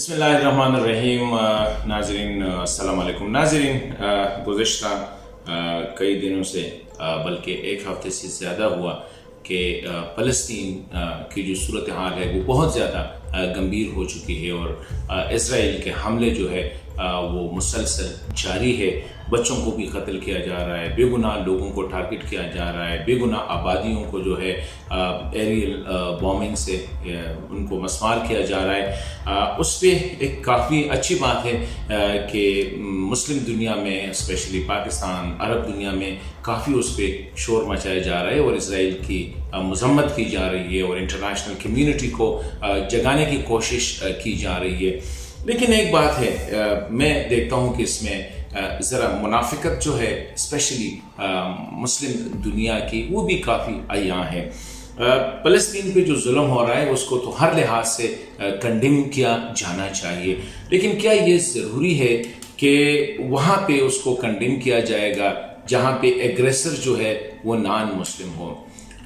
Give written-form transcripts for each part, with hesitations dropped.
बिस्मिल्लाहिर्रहमानिर्रहीम। नाज़रीन अस्सलाम वालेकुम। नाज़रीन, गुज़िश्ता कई दिनों से बल्कि एक हफ़्ते से ज़्यादा हुआ कि फ़लस्तीन की जो सूरत हाल है वो बहुत ज़्यादा गंभीर हो चुकी है और इसराइल के हमले जो है वो मुसलसल जारी है। बच्चों को भी कत्ल किया जा रहा है, बेगुनाह लोगों को टारगेट किया जा रहा है, बेगुनाह आबादियों को जो है एरियल बॉम्बिंग से उनको मस्मार किया जा रहा है। उस पर एक काफ़ी अच्छी बात है कि मुस्लिम दुनिया में, स्पेशली पाकिस्तान, अरब दुनिया में काफ़ी उस पर शोर मचाया जा रहा है और इसराइल की मज़म्मत की जा रही है और इंटरनेशनल कम्युनिटी को जगाने की कोशिश की जा रही है। लेकिन एक बात है, मैं देखता हूँ कि इसमें ज़रा मुनाफिकत जो है स्पेशली मुस्लिम दुनिया की वो भी काफ़ी अयां है। फ़लस्तीन पे जो जुल्म हो रहा है उसको तो हर लिहाज से कंडेम किया जाना चाहिए, लेकिन क्या ये ज़रूरी है कि वहाँ पे उसको कंडेम किया जाएगा जहाँ पे एग्रेसर जो है वो नॉन मुस्लिम हो?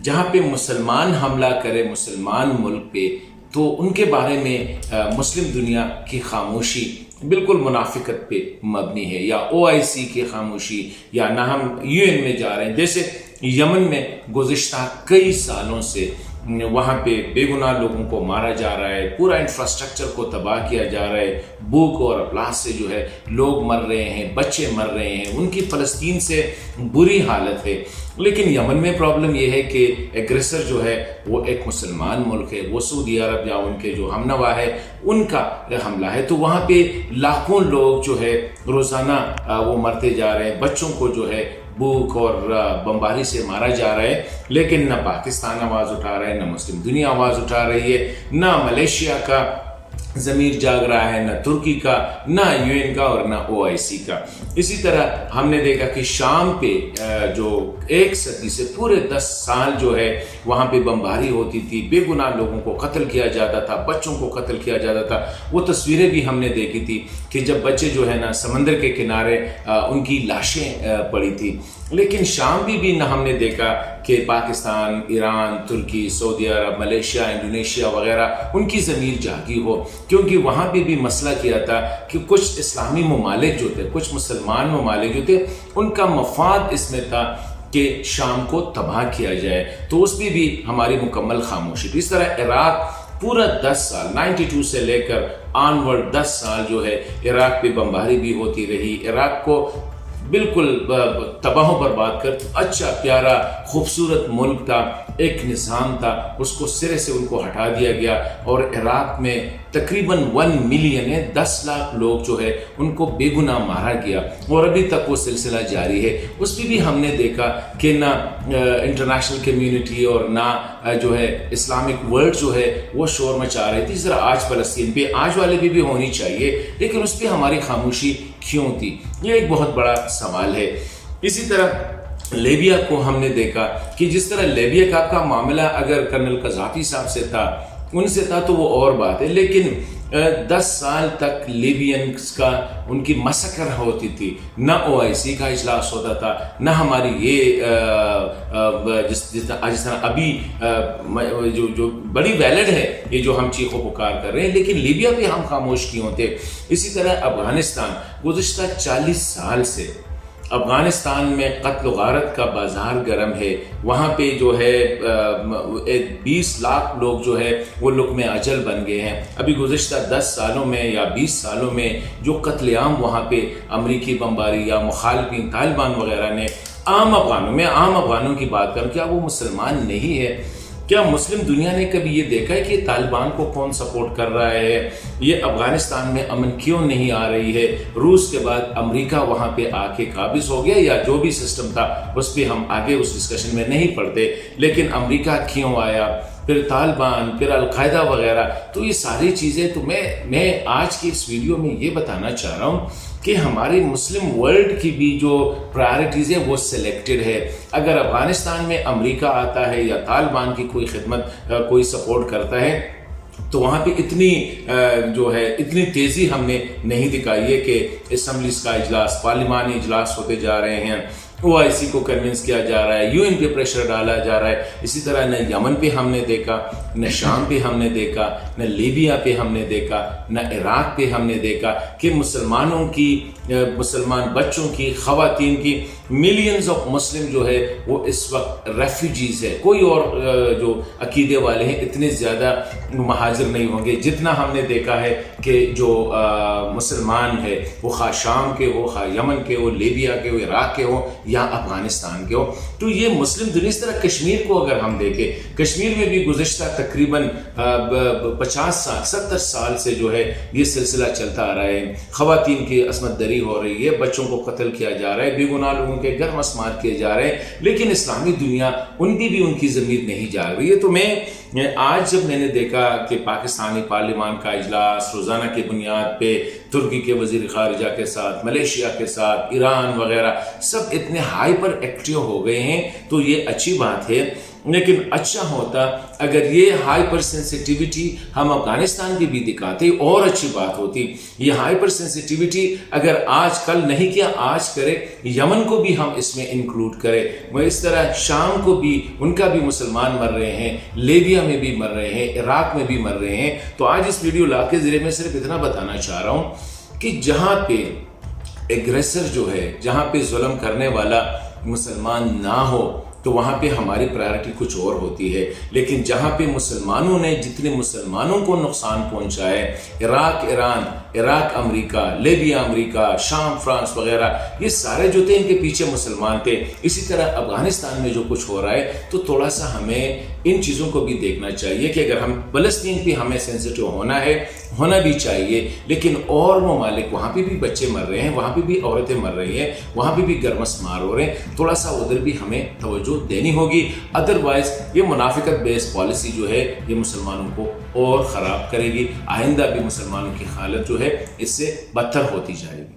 जहाँ पे मुसलमान हमला करे मुसलमान मुल्क पे तो उनके बारे में मुस्लिम दुनिया की खामोशी बिल्कुल मुनाफिकत पे मबनी है, या OIC की खामोशी, या ना हम UN में जा रहे हैं। जैसे यमन में गुज़िश्ता कई सालों से वहाँ पे बेगुनाह लोगों को मारा जा रहा है, पूरा इंफ्रास्ट्रक्चर को तबाह किया जा रहा है, भूख और अफलास से जो है लोग मर रहे हैं, बच्चे मर रहे हैं, उनकी फ़लस्तीन से बुरी हालत है। लेकिन यमन में प्रॉब्लम यह है कि एग्रेसर जो है वो एक मुसलमान मुल्क है, वो सऊदी अरब या उनके जो हमनवा है उनका हमला है। तो वहाँ पे लाखों लोग जो है रोज़ाना वो मरते जा रहे हैं, बच्चों को जो है भूख और बमबारी से मारा जा रहा है। लेकिन न पाकिस्तान आवाज़ उठा रहा है, न मुस्लिम दुनिया आवाज़ उठा रही है, न मलेशिया का ज़मीर जाग रहा है, न तुर्की का, न UN का और न OIC का। इसी तरह हमने देखा कि शाम पे जो एक सदी से पूरे 10 साल जो है वहाँ पे बमबारी होती थी, बेगुनाह लोगों को कत्ल किया जाता था, बच्चों को कत्ल किया जाता था। वो तस्वीरें भी हमने देखी थी कि जब बच्चे जो है ना समंदर के किनारे उनकी लाशें पड़ी थी। लेकिन शाम भी न हमने देखा कि पाकिस्तान, ईरान, तुर्की, सऊदी अरब, मलेशिया, इंडोनेशिया वगैरह उनकी ज़मीर जागी हो, क्योंकि वहाँ पे भी मसला किया था कि कुछ इस्लामी ममालिक जो थे, कुछ मुसलमान ममालिक जो थे, उनका मफाद इसमें था कि शाम को तबाह किया जाए, तो उस पर भी हमारी मुकम्मल खामोशी थी। इस तरह इराक पूरा 10 साल 92 से लेकर ऑनवर्ड 10 साल जो है इराक पे बमबारी भी होती रही, इराक को बिल्कुल तबाह बर्बाद कर अच्छा प्यारा खूबसूरत मुल्क था, एक निज़ाम था, उसको सिरे से उनको हटा दिया गया और इराक में तकरीबन 1 मिलियन 10 लाख लोग जो है उनको बेगुनाह मारा गया और अभी तक वो सिलसिला जारी है। उस पर भी हमने देखा कि ना इंटरनेशनल कम्युनिटी और ना जो है इस्लामिक वर्ल्ड जो है वो शोर मचा रही थी। इस तरह आज फ़लस्तीन पे आज वाले भी होनी चाहिए, लेकिन उस पर हमारी खामोशी क्यों थी? ये एक बहुत बड़ा सवाल है। इसी तरह लीबिया को हमने देखा कि जिस तरह लीबिया का आपका मामला अगर कर्नल कज़ाफ़ी साहब से था, उनसे था तो वो और बात है, लेकिन 10 साल तक लीबियंस का उनकी मसकर होती थी, न OIC का इजलास होता था, न हमारी ये जिस तरह अभी जो बड़ी वैलिड है ये जो हम चीखो पुकार कर रहे हैं, लेकिन लीबिया पे हम खामोश क्यों थे? इसी तरह अफगानिस्तान गुज़िश्ता 40 साल से अफ़गानिस्तान में कत्ल गारत का बाज़ार गर्म है। वहाँ पे जो है 20 लाख लोग जो है वो लुक़्मे अजल बन गए हैं। अभी गुज़िश्ता 10 सालों में या 20 सालों में जो कत्लेआम वहाँ पे अमरीकी बमबारी या मुखालिफिन तालिबान वगैरह ने आम अफ़गानों की बात करूँ, क्या वो मुसलमान नहीं है? क्या मुस्लिम दुनिया ने कभी ये देखा है कि तालिबान को कौन सपोर्ट कर रहा है? ये अफ़गानिस्तान में अमन क्यों नहीं आ रही है? रूस के बाद अमेरिका वहाँ पे आके काबिज हो गया, या जो भी सिस्टम था उस पर हम आगे उस डिस्कशन में नहीं पढ़ते, लेकिन अमेरिका क्यों आया, फिर तालिबान, फिर अलकायदा वगैरह। तो ये सारी चीज़ें तो मैं आज की इस वीडियो में ये बताना चाह रहा हूँ कि हमारी मुस्लिम वर्ल्ड की भी जो प्रायोरिटीज़ है वो सिलेक्टेड है। अगर अफ़गानिस्तान में अमेरिका आता है या तालिबान की कोई खिदमत कोई सपोर्ट करता है तो वहाँ पे इतनी जो है इतनी तेज़ी हमने नहीं दिखाई है कि असम्बलीज़ का इजलास, पार्लिमानी इजलास होते जा रहे हैं। OIC کو کنونس کیا جا رہا ہے, UN پہ پریشر ڈالا جا رہا ہے. اسی طرح نہ یمن پہ ہم نے دیکھا, نہ شام پہ ہم نے دیکھا, نہ لیبیا پہ ہم نے دیکھا, نہ عراق پہ ہم نے دیکھا کہ مسلمانوں کی, مسلمان بچوں کی, خواتین کی, ملینز آف مسلم جو ہے وہ اس وقت ریفیوجیز ہے. کوئی اور جو عقیدے والے ہیں اتنے زیادہ مہاجر نہیں ہوں گے جتنا ہم نے دیکھا ہے کہ جو مسلمان ہے وہ خواہ شام کے ہو, خواہ یمن کے ہو, لیبیا کے ہو, عراق کے ہو یا افغانستان کے ہو. تو یہ مسلم دنیا, اس طرح کشمیر کو اگر ہم دیکھیں, کشمیر میں بھی گزشتہ تقریباً 50 سال 70 سال سے جو ہے یہ سلسلہ چلتا آ رہا ہے. خواتین کی عصمت دری ہو رہی ہے, بچوں کو قتل کیا جا رہا ہے, بے گناہ لوگوں کے گھر مسمار کیے جا رہے ہیں, لیکن اسلامی دنیا ان بھی ان کی ضمیر نہیں جاگ رہی ہے. تو میں آج جب میں نے دیکھا کہ پاکستانی پارلیمان کا اجلاس روزانہ کی بنیاد پہ ترکی کے وزیر خارجہ کے ساتھ, ملیشیا کے ساتھ, ایران وغیرہ سب اتنے ہائپر ایکٹیو ہو گئے ہیں, تو یہ اچھی بات ہے. لیکن اچھا ہوتا اگر یہ ہائپر سینسیٹیوٹی ہم افغانستان کی بھی دکھاتے, اور اچھی بات ہوتی. یہ ہائپر سینسیٹیوٹی اگر آج کل نہیں کیا, آج کرے, یمن کو بھی ہم اس میں انکلوڈ کرے. وہ اس طرح شام کو بھی, ان کا بھی مسلمان مر رہے ہیں, لیبیا میں بھی مر رہے ہیں, عراق میں بھی مر رہے ہیں. تو آج اس ویڈیو لاگ کے ذریعے میں صرف اتنا بتانا چاہ رہا ہوں کہ جہاں پہ ایگریسر جو ہے, جہاں پہ ظلم کرنے والا مسلمان نہ ہو تو وہاں پہ ہماری پرائرٹی کچھ اور ہوتی ہے. لیکن جہاں پہ مسلمانوں نے جتنے مسلمانوں کو نقصان پہنچا ہے, عراق ایران, عراق امریکہ, لیبیا امریکہ, شام فرانس وغیرہ, یہ سارے جو تھے ان کے پیچھے مسلمان تھے. اسی طرح افغانستان میں جو کچھ ہو رہا ہے, تو تھوڑا سا ہمیں ان چیزوں کو بھی دیکھنا چاہیے کہ اگر ہم فلسطین پہ ہمیں سینسیٹیو ہونا بھی چاہیے, لیکن اور ممالک وہاں پہ بھی بچے مر رہے ہیں, وہاں پہ بھی عورتیں مر رہی ہیں, وہاں پہ بھی گرمسمار ہو رہے ہیں, تھوڑا سا ادھر بھی ہمیں توجہ دینی ہوگی. ادروائز یہ منافقت بیس پالیسی جو ہے یہ مسلمانوں کو اور خراب کرے گی. آئندہ بھی مسلمانوں کی حالت جو ہے اس سے بدتر ہوتی جائے گی.